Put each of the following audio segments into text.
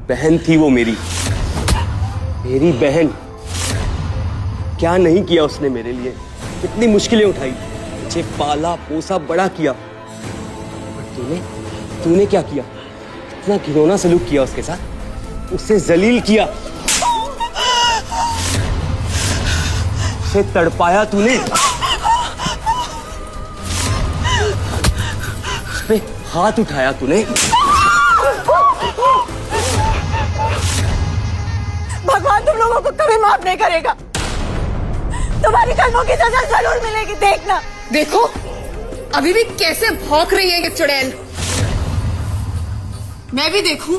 बहन थी वो मेरी मेरी बहन। क्या नहीं किया उसने मेरे लिए, कितनी मुश्किलें उठाई, मुझे पाला पोसा बड़ा किया। पर तूने क्या किया? इतना घिनौना सलूक किया उसके साथ, उसे जलील किया, उसे तड़पाया तूने, उस पे हाथ उठाया तूने। भगवान तुम लोगों को कभी माफ नहीं करेगा, तुम्हारी कर्मों की सजा जरूर मिलेगी, देखना। देखो अभी भी कैसे भौंक रही है ये चुड़ैल। मैं भी देखूं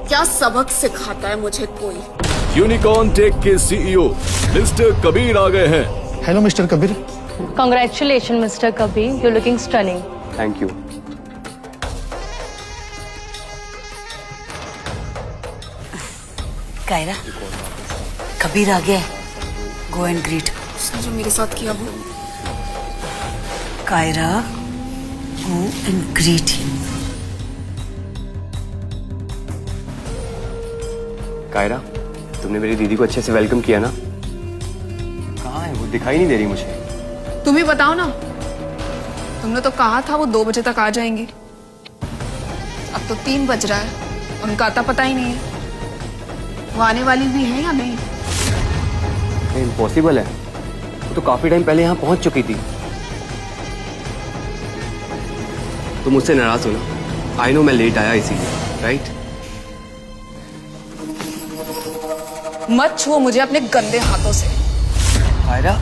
क्या सबक सिखाता है मुझे कोई। यूनिकॉर्न टेक के सीईओ मिस्टर कबीर आ गए हैं। Hello mister Kabir. Congratulations, Mr. Kabir. You're looking stunning. Thank you. Kiara, Kabir आ गया है, गो एंड ग्रीट। उसने जो मेरे साथ किया वो। Kaira, go and greet him. Kaira, तुमने मेरी दीदी को अच्छे से वेलकम किया ना? कहाँ है वो? दिखाई नहीं दे रही मुझे। तुम ही बताओ ना, तुमने तो कहा था वो 2 बजे तक आ जाएंगी। अब तो 3 बज रहा है, उनका आता पता ही नहीं है। वो आने वाली भी है या नहीं? इम्पॉसिबल है, वो तो काफी टाइम पहले यहाँ पहुंच चुकी थी। तुम मुझसे नाराज हो ना? आई नो मैं लेट आया इसीलिए, राइट? मत छुओ मुझे अपने गंदे हाथों से। Kaira,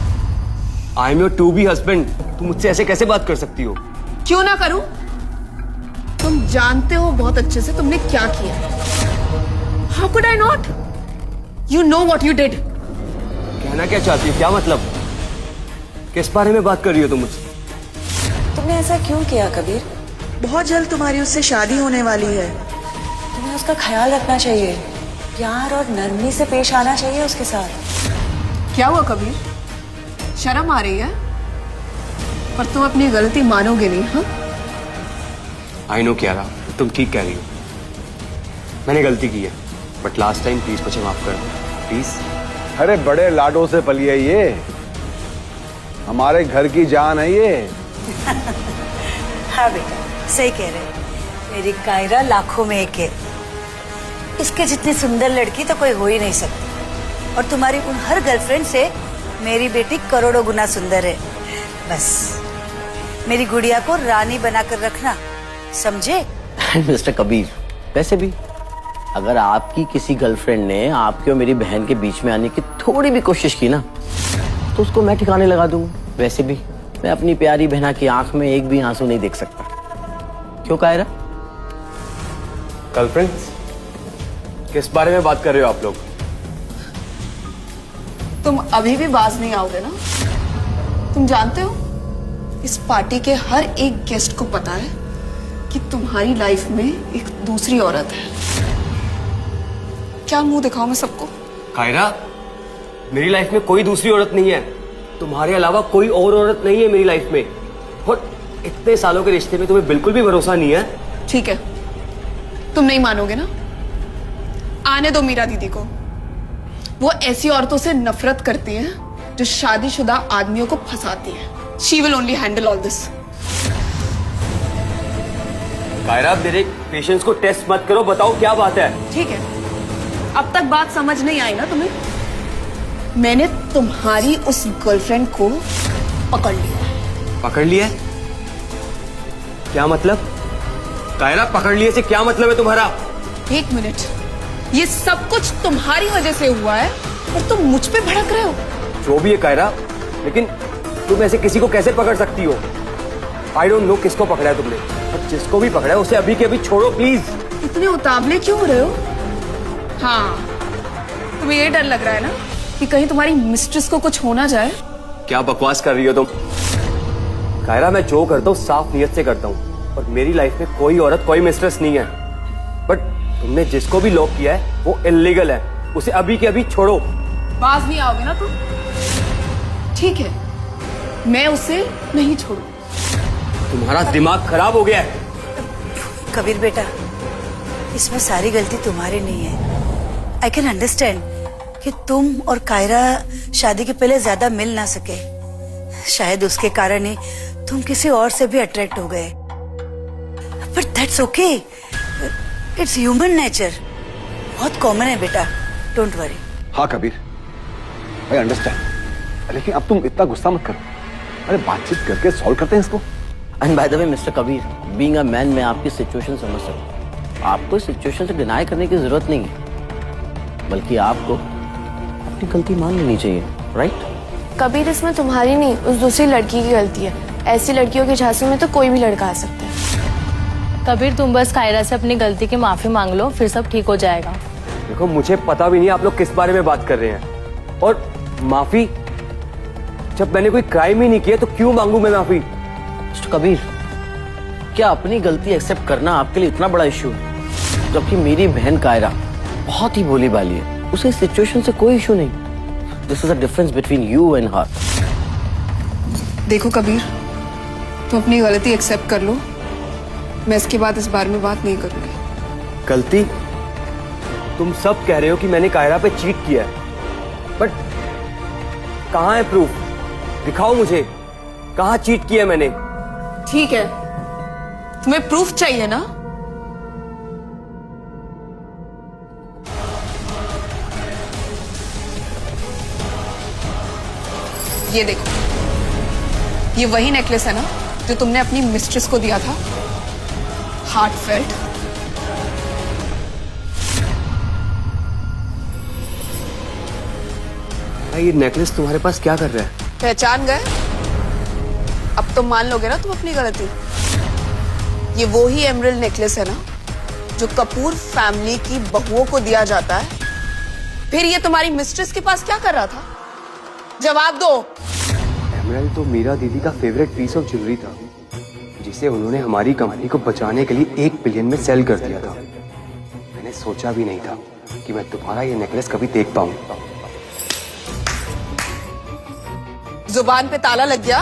I am your to be husband, तुम मुझसे ऐसे कैसे बात कर सकती हो? क्यों ना करूं? तुम जानते हो बहुत अच्छे से तुमने क्या किया। How could I not? You know what you did. कहना क्या चाहती हो? क्या मतलब? किस बारे में बात कर रही हो तुम मुझसे? तुमने ऐसा क्यों किया कबीर? बहुत जल्द तुम्हारी उससे शादी होने वाली है, तुम्हें उसका ख्याल रखना चाहिए, प्यार और नरमी से पेश आना चाहिए उसके साथ। क्या हुआ कबीर? शर्म आ रही है? पर तुम अपनी गलती मानोगे नहीं, हाँ? आई नो क्यारा, तुम ठीक कह रही हो, मैंने गलती की है, बट लास्ट टाइम प्लीज मुझे माफ कर दो, प्लीज। अरे बड़े लाडों से पली है ये, हमारे घर की जान है ये। हाँ बेटा, सही कह रहे हैं, मेरी कायरा लाखों में एक है, इसके जितनी सुंदर लड़की तो कोई हो ही नहीं सकती। और तुम्हारी उन हर गर्लफ्रेंड से मेरी बेटी करोड़ों गुना सुंदर है। बस मेरी गुड़िया को रानी बनाकर रखना, समझे? मिस्टर कबीर, वैसे भी अगर आपकी किसी गर्लफ्रेंड ने आपके और मेरी बहन के बीच में आने की थोड़ी भी कोशिश की ना, तो उसको मैं ठिकाने लगा दूंगा। वैसे भी मैं अपनी प्यारी बहना की आंख में एक भी आंसू नहीं देख सकता। क्यों कायरा? गर्लफ्रेंड? किस बारे में बात कर रहे हो आप लोग? तुम अभी भी बाज नहीं आओगे ना? तुम जानते हो इस पार्टी के हर एक गेस्ट को पता है कि तुम्हारी लाइफ में एक दूसरी औरत है। क्या मुंह दिखाऊं मैं सबको? कायरा, मेरी लाइफ में कोई दूसरी औरत नहीं है, तुम्हारे अलावा कोई और औरत नहीं है मेरी लाइफ में। और इतने सालों के रिश्ते में तुम्हें बिल्कुल भी भरोसा नहीं है? ठीक है, तुम नहीं मानोगे ना? आने दो मीरा दीदी को। वो ऐसी औरतों से नफरत करती हैं जो शादीशुदा आदमियों को फंसाती हैं। She will only handle all this. Kiara, मेरे पेशेंस को टेस्ट मत करो, बताओ क्या बात है? ठीक है, अब तक बात समझ नहीं आई ना तुम्हें? मैंने तुम्हारी उस गर्लफ्रेंड को पकड़ लिया। पकड़ लिया? क्या मतलब? कायरा, पकड़ लिए से क्या मतलब है तुम्हारा? एक मिनट, ये सब कुछ तुम्हारी वजह से हुआ है और तुम मुझ पे भड़क रहे हो। जो भी है कायरा, लेकिन तुम ऐसे किसी को कैसे पकड़ सकती हो? आई डोंट नो किसको पकड़ा है तुमने, और जिसको भी पकड़ा है उसे अभी के अभी छोड़ो प्लीज। इतने उतावले क्यों हो रहे हो? हाँ, तुम्हें ये डर लग रहा है ना कि कहीं तुम्हारी मिस्ट्रेस को कुछ हो ना जाए। क्या बकवास कर रही हो तुम? कायरा, मैं जो करता हूँ साफ नियत से करता हूँ, और मेरी लाइफ में कोई औरत कोई मिस्ट्रेस नहीं है। बट तुमने जिसको भी लॉक किया है वो इल्लीगल है, उसे अभी के अभी छोड़ो। बाज नहीं आओगे ना तुम? ठीक है, मैं उसे नहीं छोड़ू। तुम्हारा दिमाग खराब हो गया है। कबीर बेटा, इसमें सारी गलती तुम्हारी नहीं है। आई कैन अंडरस्टैंड कि तुम और कायरा शादी के पहले ज्यादा मिल ना सके। शायद उसके कारण ही तुम किसी और से भी अट्रैक्ट हो गए। But that's okay, it's human nature, बहुत कॉमन है बेटा, डोंट वरी। हाँ कबीर, आई अंडरस्टैंड, लेकिन अब तुम इतना गुस्सा मत करो। अरे बातचीत करके सॉल्व करते हैं इसको। And by the way mister Kabir, being a man मैं आपकी सिचुएशन समझ सकता हूँ। आपको इस सिचुएशन से डिनाई करने की जरूरत नहीं है, बल्कि आपको अपनी गलती मान लेनी चाहिए, राइट? कबीर, इसमें तुम्हारी नहीं, उस दूसरी लड़की की गलती है। ऐसी लड़कियों के झांसे में तो कोई भी लड़का आ सकता है। कबीर, तुम बस कायरा से अपनी गलती की माफी मांग लो, फिर सब ठीक हो जाएगा। देखो, मुझे पता भी नहीं आप लोग किस बारे में बात कर रहे हैं। और माफी? जब मैंने कोई क्राइम ही नहीं किया तो क्यों मांगू मैं माफी? मिस्टर कबीर, क्या अपनी गलती एक्सेप्ट करना आपके लिए इतना बड़ा इशू है? जबकि मेरी बहन कायरा बहुत ही भोली भाली है, उसे इस सिचुएशन से कोई इशू नहीं। This is a difference between you and her. देखो कबीर, तुम अपनी गलती एक्सेप्ट कर लो, मैं इसके बाद इस बारे में बात नहीं करूंगी। गलती? तुम सब कह रहे हो कि मैंने कायरा पे चीट किया है, बट कहाँ है प्रूफ? दिखाओ मुझे, कहाँ चीट किया मैंने? ठीक है, तुम्हें प्रूफ चाहिए ना? ये देखो, ये वही नेकलेस है ना जो तुमने अपनी मिस्ट्रेस को दिया था, हार्टफेल्ट। ये नेकलेस तुम्हारे पास क्या कर रहा है? पहचान गए? अब तो मान लोगे ना तुम अपनी गलती। ये वो ही एमरल्ड नेकलेस है ना जो कपूर फैमिली की बहुओं को दिया जाता है। फिर ये तुम्हारी मिस्ट्रेस के पास क्या कर रहा था? जवाब दो। एमरल्ड तो मीरा दीदी का फेवरेट पीस ऑफ ज्वेलरी था, जिसे उन्होंने हमारी कंपनी को बचाने के लिए 1 बिलियन में सेल कर दिया था। मैंने सोचा भी नहीं था कि मैं तुम्हारा ये नेकलेस कभी देख पाऊंगा। जुबान पे ताला लग गया?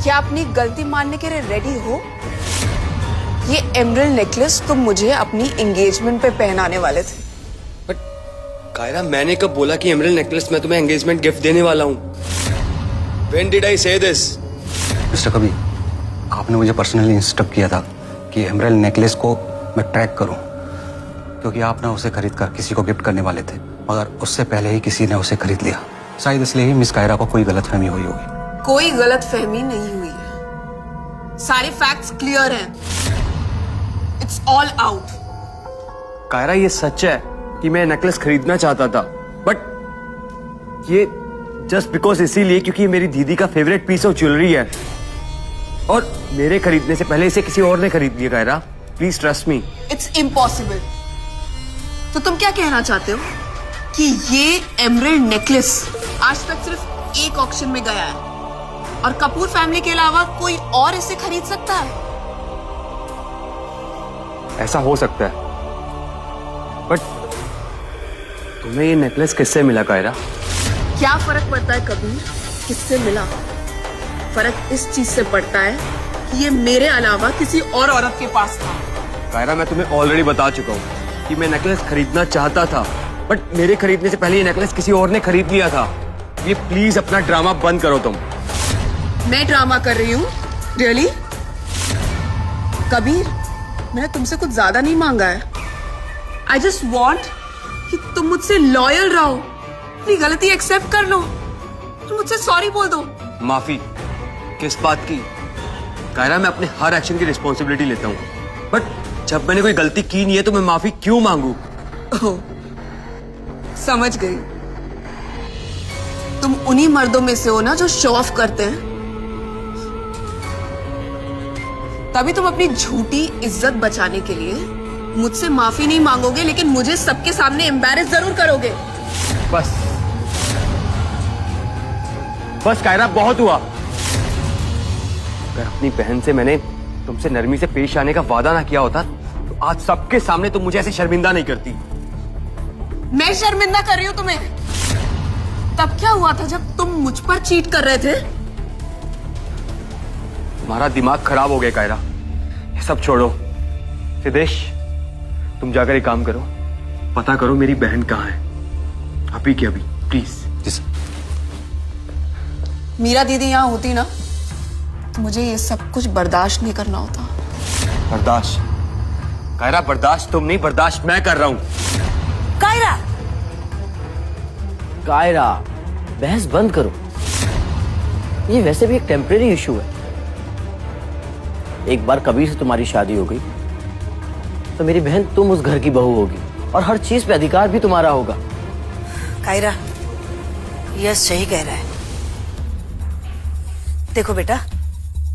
क्या अपनी गलती मानने के लिए रेडी हो? ये एमरल्ड नेकलेस तुम मुझे अपनी एंगेजमेंट पे पहनाने वाले थे। बट कायरा, मैंने कब बोला कि एमरल्ड नेकलेस मैं तुम्हें एंगेजमेंट गिफ्ट देने वाला हूँ? When did I say this? Mister Kabir, आपने मुझे पर्सनली इंस्ट्रक्ट किया था कि एमरल्ड नेकलेस को मैं ट्रैक करूं, क्योंकि आप ना उसे खरीद कर किसी को गिफ्ट करने वाले थे, मगर उससे पहले ही किसी ने उसे खरीद लिया। शायद इसलिए ही मिस कायरा को कोई गलतफहमी हुई होगी। कोई गलतफहमी नहीं हुई है, सारे फैक्ट्स क्लियर हैं। It's all out. कायरा, ये सच है कि मैं नेकलेस खरीदना चाहता था, बट ये जस्ट बिकॉज इसीलिए क्योंकि ये मेरी दीदी का फेवरेट पीस ऑफ ज्वेलरी है, और मेरे खरीदने से पहले इसे किसी और ने खरीद लिया। Kaira, please trust me. It's impossible. तो तुम क्या कहना चाहते हो कि ये एमरल्ड नेकलेस आज तक सिर्फ एक ऑक्शन में गया है और कपूर फैमिली के अलावा कोई और इसे खरीद सकता है? ऐसा हो सकता है, बट तुम्हें ये नेकलेस किससे मिला कायरा? क्या फर्क पड़ता है कबीर किससे मिला? फर्क इस चीज से पड़ता है कि ये मेरे अलावा किसी और औरत के पास था। कायरा, मैं तुम्हें ऑलरेडी बता चुका हूँ कि मैं नेकलेस खरीदना चाहता था, बट मेरे खरीदने से पहले ये नेकलेस किसी और ने खरीद लिया था। ये प्लीज अपना ड्रामा बंद करो तुम। मैं ड्रामा कर रही हूँ? रियली? कबीर, मैंने तुमसे कुछ ज्यादा नहीं मांगा है। आई जस्ट वॉन्ट कि तुम मुझसे लॉयल रहो, अपनी गलती एक्सेप्ट कर लो, तुम मुझसे सॉरी बोल दो। माफी? किस बात की? कायरा, मैं अपने हर एक्शन की रिस्पॉन्सिबिलिटी लेता हूँ, बट जब मैंने कोई गलती की नहीं है तो मैं माफी क्यों मांगू? ओह, समझ गई। तुम उन्हीं मर्दों में से हो ना जो शो ऑफ करते हैं, तभी तुम अपनी झूठी इज्जत बचाने के लिए मुझसे माफी नहीं मांगोगे, लेकिन मुझे सबके सामने एम्बैरेस जरूर करोगे। बस बस कायरा, बहुत हुआ। अगर अपनी बहन से मैंने तुमसे नरमी से पेश आने का वादा ना किया होता तो आज सबके सामने तुम मुझे ऐसे शर्मिंदा नहीं करती। मैं शर्मिंदा कर रही हूं तुम्हें? तब क्या हुआ था जब तुम मुझ पर चीट कर रहे थे? तुम्हारा दिमाग खराब हो गया कायरा, ये सब छोड़ो। सिद्धेश, तुम जाकर एक काम करो, पता करो मेरी बहन कहाँ है, अभी के अभी, प्लीज। Ji sir. मीरा दीदी यहाँ होती ना तो मुझे ये सब कुछ बर्दाश्त नहीं करना होता। बर्दाश्त? कायरा बर्दाश्त तुम नहीं, बर्दाश्त मैं कर रहा हूं। कायरा, कायरा, बहस बंद करो। ये वैसे भी एक टेम्परेरी इशू है। एक बार कबीर से तुम्हारी शादी हो गई तो मेरी बहन तुम उस घर की बहू होगी और हर चीज पे अधिकार भी तुम्हारा होगा। कायरा, यश सही कह रहा है। देखो बेटा,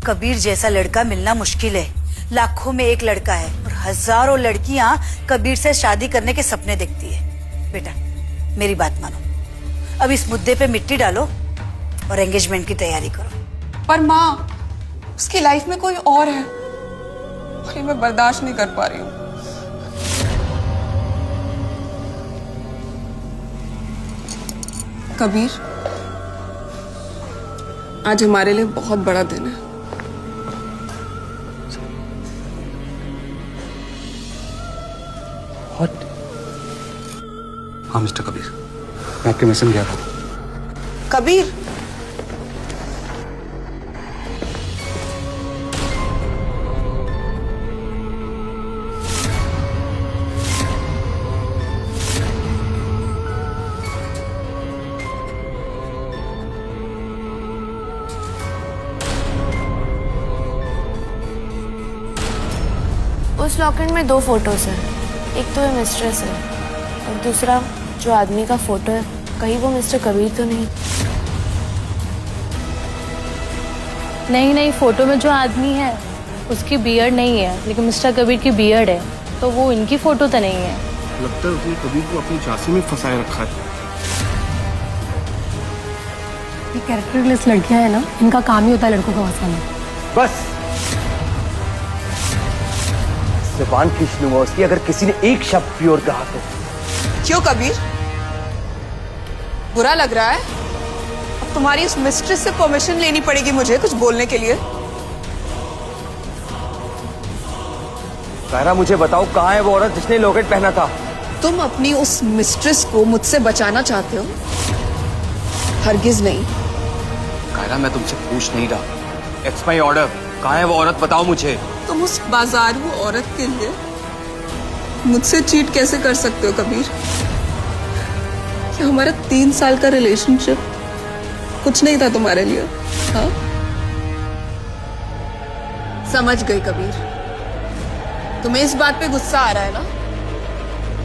कबीर जैसा लड़का मिलना मुश्किल है। लाखों में एक लड़का है और हजारों लड़कियां कबीर से शादी करने के सपने देखती है। बेटा मेरी बात मानो, अब इस मुद्दे पे मिट्टी डालो और एंगेजमेंट की तैयारी करो। पर माँ, उसकी लाइफ में कोई और है और ये मैं बर्दाश्त नहीं कर पा रही हूँ। कबीर, आज हमारे लिए बहुत बड़ा दिन है। What? हाँ मिस्टर कबीर, मैं आपके मिशन गया था। कबीर, उस लॉकेट में 2 फोटोज हैं। एक तो ये मिस्ट्रेस है और दूसरा जो आदमी का फोटो है, कहीं वो मिस्टर कबीर तो नहीं? नहीं नहीं, फोटो में जो आदमी है उसकी बियर्ड नहीं है, लेकिन मिस्टर कबीर की बियर्ड है, तो वो इनकी फोटो तो नहीं है। लगता है उसने कबीर को अपनी झांसी में फंसाए रखा है। ये कैरेक्टरलेस लड़कियां है ना, इनका काम ही होता है लड़कों को फंसाना। बस ज़बान खींच लूंगा उसकी अगर किसी ने एक शब्द प्योर कहा तो। क्यों कबीर, बुरा लग रहा है? अब तुम्हारी उस मिस्ट्रेस से परमिशन लेनी पड़ेगी मुझे कुछ बोलने के लिए। कायरा मुझे बताओ, कहाँ है वो औरत जिसने लॉकेट पहना था? तुम अपनी उस मिस्ट्रेस को मुझसे बचाना चाहते हो? हरगिज नहीं। कायरा मैं तुमसे पूछ नहीं रहा, इट्स माय ऑर्डर। कहाँ है वो औरत, बताओ मुझे। तुम उस बाजारू औरत के लिए मुझसे चीट कैसे कर सकते हो कबीर? क्या हमारा 3 साल का रिलेशनशिप कुछ नहीं था तुम्हारे लिए? हाँ, समझ गई कबीर। तुम्हें इस बात पे गुस्सा आ रहा है ना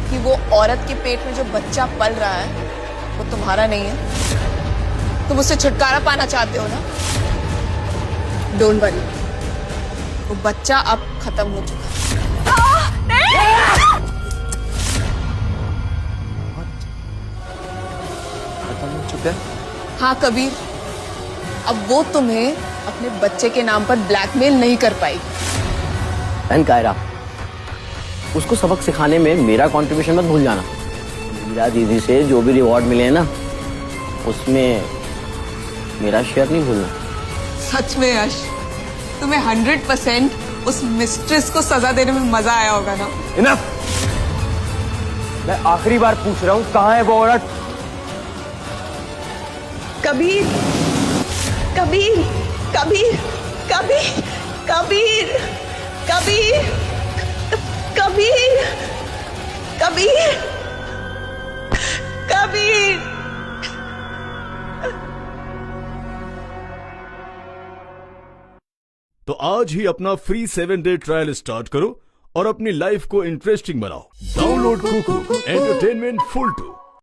कि वो औरत के पेट में जो बच्चा पल रहा है वो तुम्हारा नहीं है। तुम उससे छुटकारा पाना चाहते हो ना? डोंट वरी, वो बच्चा अब खत्म हो चुका है। खत्म हो चुका है? हाँ कबीर, अब वो तुम्हें अपने बच्चे के नाम पर ब्लैकमेल नहीं कर पाएगी। एंड कायरा, उसको सबक सिखाने में मेरा कंट्रीब्यूशन मत भूल जाना। मीरा दीदी से जो भी रिवॉर्ड मिले हैं ना, उसमें मेरा शेयर नहीं भूलना। सच में यश, तुम्हें 100% उस मिस्ट्रेस को सजा देने में मजा आया होगा ना? इनफ! मैं आखिरी बार पूछ रहा हूँ, कहाँ है वो औरत? कबीर, कबीर, कबीर, कबीर, कबीर, कबीर, कबीर, कबीर, कबीर। तो आज ही अपना फ्री 7-डे ट्रायल स्टार्ट करो और अपनी लाइफ को इंटरेस्टिंग बनाओ। Download Kuku entertainment full 2।